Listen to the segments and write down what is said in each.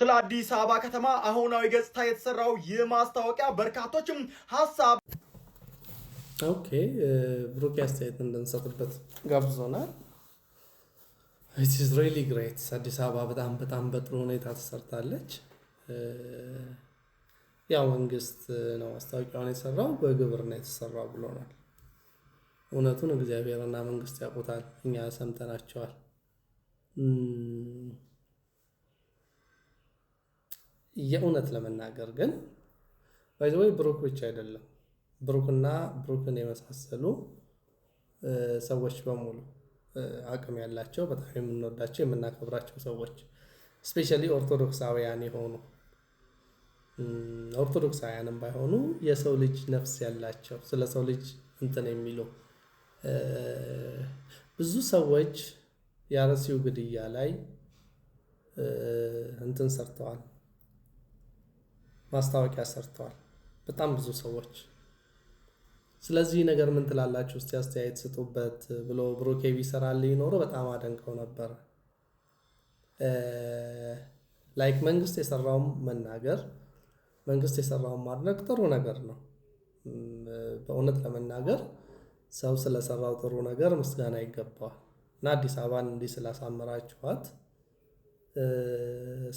ስለ አዲስ አበባ ከተማ አሁናዊ ገጽታ የተሰራው ይህ ማስታወቂያ በርካቶችም ሀሳብ ኦኬ ብሩክ አስተያየት እንድንሰጥበት ጋብዞናል። it is really great አዲስ አበባ በጣም በጥሩ ሁኔታ ተሰርታለች። ያው መንግስት ነው ማስታወቂያውን የሰራው በግብር ነው የተሰራው ብሎናል። እውነቱን እግዚአብሔርና መንግስት ያውቁታል፣ እኛ ሰምተናቸዋል። የእውነት ለመናገር ግን ባይዘው ብሩክ ብቻ አይደለም፣ ብሩክና ብሩክን የመሳሰሉ ሰዎች በሙሉ አቅም ያላቸው በጣም የምንወዳቸው የምናከብራቸው ሰዎች ስፔሻሊ ኦርቶዶክሳውያን የሆኑ ኦርቶዶክሳውያንም ባይሆኑ የሰው ልጅ ነፍስ ያላቸው ስለ ሰው ልጅ እንትን የሚሉ ብዙ ሰዎች የአርሲው ግድያ ላይ እንትን ሰርተዋል፣ ማስታወቂያ ሰርተዋል በጣም ብዙ ሰዎች። ስለዚህ ነገር ምን ትላላችሁ እስቲ አስተያየት ስጡበት ብሎ ብሩክ ቢሰራልኝ ኖሮ በጣም አደንቀው ነበር። ላይክ መንግስት የሰራውን መናገር፣ መንግስት የሰራውን ማድነቅ ጥሩ ነገር ነው። በእውነት ለመናገር ሰው ስለሰራው ጥሩ ነገር ምስጋና ይገባዋል። እና አዲስ አበባን እንዲህ ስላሳመራችኋት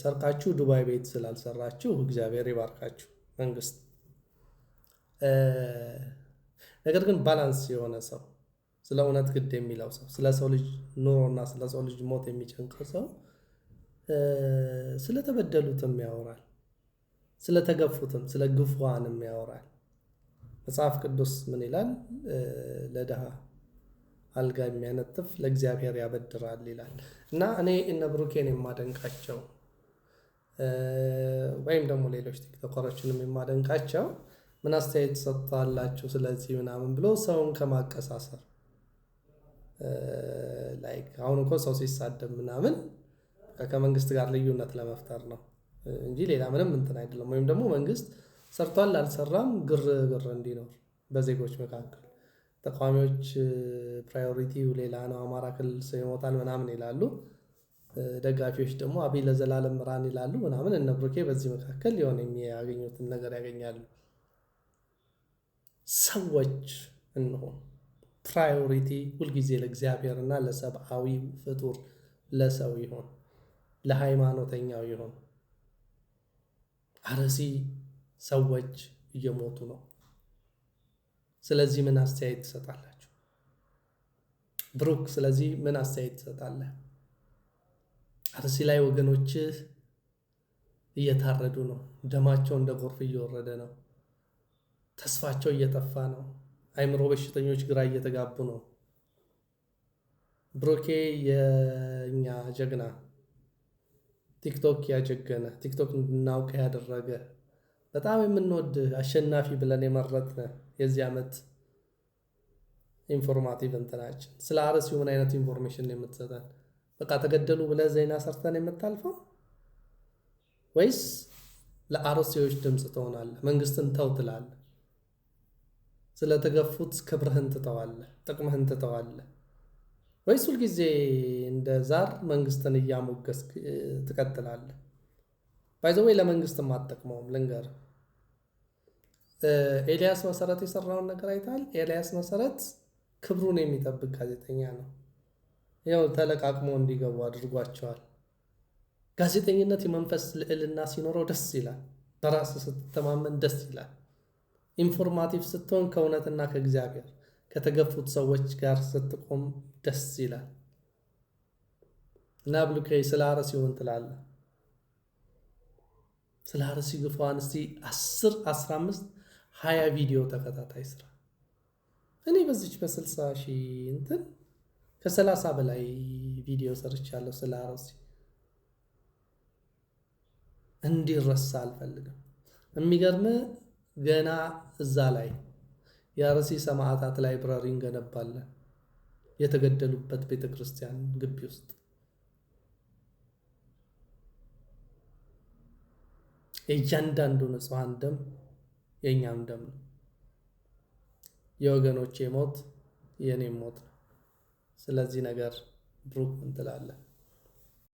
ሰርቃችሁ ዱባይ ቤት ስላልሰራችሁ እግዚአብሔር ይባርካችሁ መንግስት። ነገር ግን ባላንስ የሆነ ሰው፣ ስለ እውነት ግድ የሚለው ሰው፣ ስለ ሰው ልጅ ኑሮና ስለ ሰው ልጅ ሞት የሚጨንቀው ሰው ስለተበደሉትም ያወራል፣ ስለተገፉትም ስለ ግፉዋንም ያወራል። መጽሐፍ ቅዱስ ምን ይላል? ለድሃ አልጋ የሚያነጥፍ ለእግዚአብሔር ያበድራል ይላል። እና እኔ እነ ብሩኬን የማደንቃቸው ወይም ደግሞ ሌሎች ቲክቶከሮችንም የማደንቃቸው ምን አስተያየት ሰጥታላችሁ ስለዚህ ምናምን ብሎ ሰውን ከማቀሳሰር ላይክ አሁን እኮ ሰው ሲሳደብ ምናምን ከመንግስት ጋር ልዩነት ለመፍጠር ነው እንጂ ሌላ ምንም እንትን አይደለም። ወይም ደግሞ መንግስት ሰርቷል አልሰራም ግርግር እንዲኖር በዜጎች መካከል ተቃዋሚዎች ፕራዮሪቲው ሌላ ነው፣ አማራ ክልል ሰው ይሞታል ምናምን ይላሉ፣ ደጋፊዎች ደግሞ አብይ ለዘላለም ምራን ይላሉ ምናምን። እነ ብሩኬ በዚህ መካከል የሆነ የሚያገኙትን ነገር ያገኛሉ። ሰዎች እንሆን ፕራዮሪቲ ሁልጊዜ ለእግዚአብሔርና ለሰብአዊ ፍጡር ለሰው ይሆን፣ ለሃይማኖተኛው ይሆን። አርሲ ሰዎች እየሞቱ ነው። ስለዚህ ምን አስተያየት ትሰጣላችሁ? ብሩክ ስለዚህ ምን አስተያየት ትሰጣለህ? አርሲ ላይ ወገኖችህ እየታረዱ ነው፣ ደማቸው እንደ ጎርፍ እየወረደ ነው፣ ተስፋቸው እየጠፋ ነው፣ አይምሮ በሽተኞች ግራ እየተጋቡ ነው። ብሩኬ የኛ ጀግና፣ ቲክቶክ ያጀገነ፣ ቲክቶክ እንድናውቅ ያደረገ፣ በጣም የምንወድ አሸናፊ ብለን የመረጥነ የዚህ ዓመት ኢንፎርማቲቭ እንትናችን። ስለ አርሲው ምን አይነት ኢንፎርሜሽን ነው የምትሰጠን? በቃ ተገደሉ ብለህ ዜና ሰርተን የምታልፈው ወይስ ለአርሲዎች ድምፅ ትሆናለህ? መንግስትን ተው ትላለህ? ስለተገፉት ክብርህን ትተዋለህ? ጥቅምህን ትተዋለህ? ወይስ ሁልጊዜ እንደ ዛር መንግስትን እያሞገስክ ትቀጥላለህ? ባይዘወይ ለመንግስትም አትጠቅመውም። ልንገርህ፣ ኤልያስ መሰረት የሰራውን ነገር አይተሃል? ኤልያስ መሰረት ክብሩን የሚጠብቅ ጋዜጠኛ ነው። ያው ተለቃቅሞ እንዲገቡ አድርጓቸዋል። ጋዜጠኝነት የመንፈስ ልዕልና ሲኖረው ደስ ይላል። በራስ ስትተማመን ደስ ይላል። ኢንፎርማቲቭ ስትሆን ከእውነትና ከእግዚአብሔር ከተገፉት ሰዎች ጋር ስትቆም ደስ ይላል። እና ብሩኬ ስለ አርሲው ምን ትላለህ? ስለ አርሲ ግፏን እስቲ 10 15 20 ቪዲዮ ተከታታይ ስራ። እኔ በዚች በ60 ሺህ እንትን ከ30 በላይ ቪዲዮ ሰርቻለሁ ስለ አርሲ። እንዲረሳ አልፈልግም። የሚገርም ገና እዛ ላይ የአርሲ ሰማዕታት ላይብረሪ እንገነባለን፣ የተገደሉበት ቤተክርስቲያን ግቢ ውስጥ። እያንዳንዱ ንጹሐን ደም የእኛም ደም ነው። የወገኖቼ ሞት የእኔም ሞት ነው። ስለዚህ ነገር ብሩክ ምን ትላለህ?